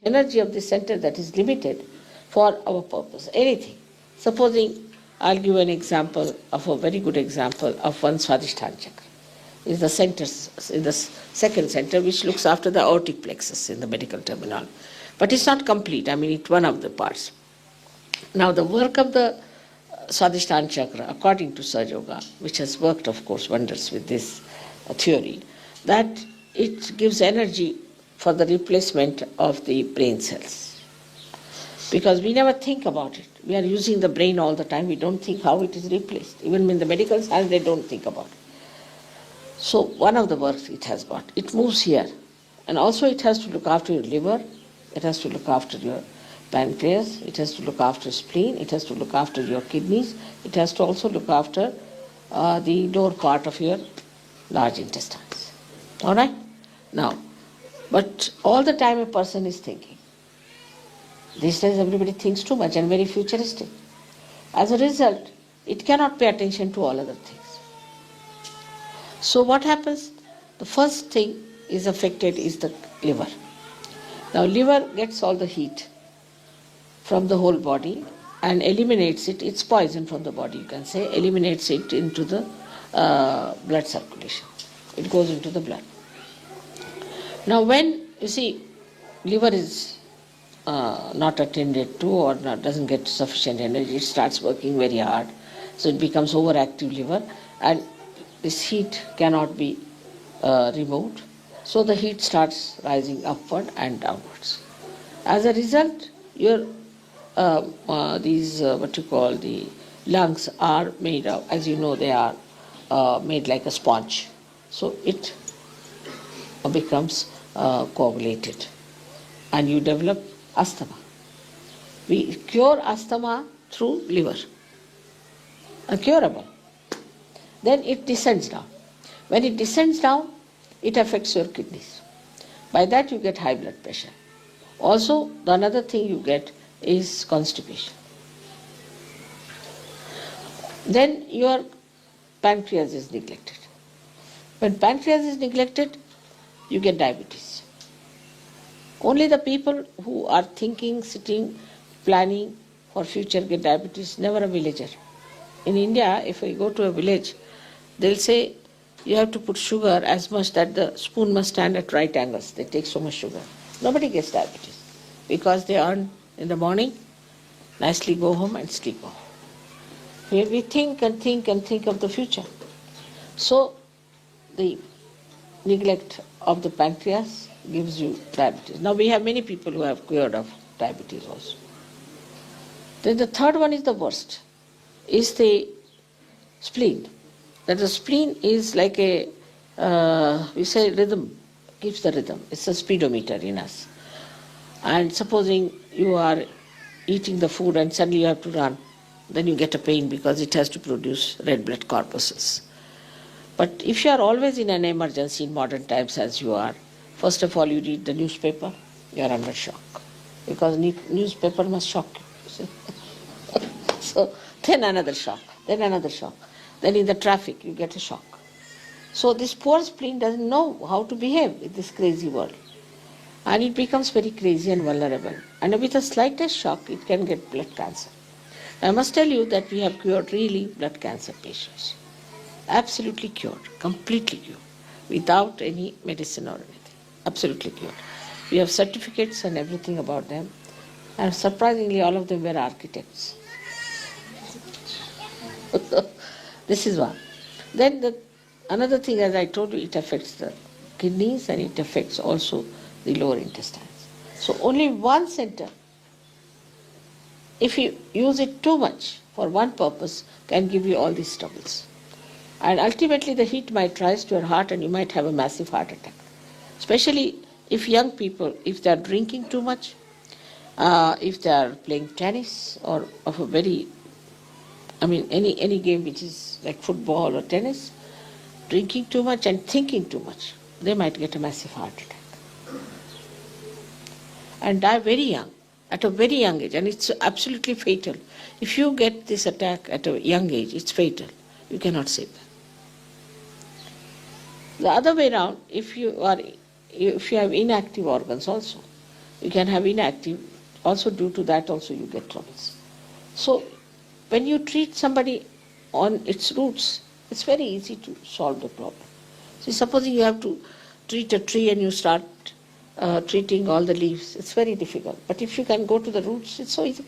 energy of the center that is limited for our purpose, anything. Supposing, I'll give an example of a very good example of one Swadisthana chakra. Is the center, in the second center, which looks after the aortic plexus in the medical terminology. But it's not complete, it's one of the parts. Now the work of the Swadhisthana chakra, according to Sahaja Yoga, which has worked, of course, wonders with this theory, that it gives energy for the replacement of the brain cells. Because we never think about it. We are using the brain all the time. We don't think how it is replaced. Even in the medical science, they don't think about it. So one of the works it has got. It moves here. And also it has to look after your liver. It has to look after your pancreas. It has to look after spleen. It has to look after your kidneys. It has to also look after the lower part of your large intestines. All right? Now, but all the time a person is thinking. These days everybody thinks too much and very futuristic. As a result, it cannot pay attention to all other things. So what happens? The first thing is affected is the liver. Now liver gets all the heat from the whole body and eliminates it. It's poison from the body, you can say, eliminates it into the blood circulation. It goes into the blood. Now when, you see, liver is not attended to or doesn't get sufficient energy, it starts working very hard. So it becomes overactive liver and this heat cannot be removed. So the heat starts rising upward and downwards. As a result, your the lungs are made of, as you know, they are made like a sponge. So it becomes coagulated and you develop asthma. We cure asthma through liver, curable. Then it descends down. When it descends down, it affects your kidneys. By that you get high blood pressure. Also, the another thing you get is constipation. Then your pancreas is neglected. When pancreas is neglected, you get diabetes. Only the people who are thinking, sitting, planning for future get diabetes, never a villager. In India, if I go to a village, they'll say you have to put sugar as much that the spoon must stand at right angles. They take so much sugar. Nobody gets diabetes because they earn in the morning, nicely go home and sleep off. Here we think and think and think of the future. So the neglect of the pancreas gives you diabetes. Now we have many people who have cured of diabetes also. Then the third one is the worst, is the spleen. That the spleen is like a, we say rhythm, keeps the rhythm. It's a speedometer in us. And supposing you are eating the food and suddenly you have to run, then you get a pain because it has to produce red blood corpuscles. But if you are always in an emergency in modern times as you are, first of all you read the newspaper, you are under shock. Because newspaper must shock you. So then another shock, then another shock. Then in the traffic you get a shock. So this poor spleen doesn't know how to behave in this crazy world. And it becomes very crazy and vulnerable. And with the slightest shock it can get blood cancer. I must tell you that we have cured really blood cancer patients. Absolutely cured, completely cured, without any medicine or anything. Absolutely cured. We have certificates and everything about them. And surprisingly all of them were architects. This is one. Then another thing, as I told you, it affects the kidneys and it affects also the lower intestines. So only one center, if you use it too much for one purpose, can give you all these troubles. And ultimately the heat might rise to your heart and you might have a massive heart attack. Especially if young people, if they are drinking too much, if they are playing tennis or of a very, any game which is like football or tennis, drinking too much and thinking too much, they might get a massive heart attack. And die very young, at a very young age, and it's absolutely fatal. If you get this attack at a young age, it's fatal. You cannot save them. The other way around, if you have inactive organs also, You can have inactive. Also due to that also you get troubles. So when you treat somebody on its roots, it's very easy to solve the problem. See, supposing you have to treat a tree and you start treating all the leaves, it's very difficult. But if you can go to the roots, it's so easy.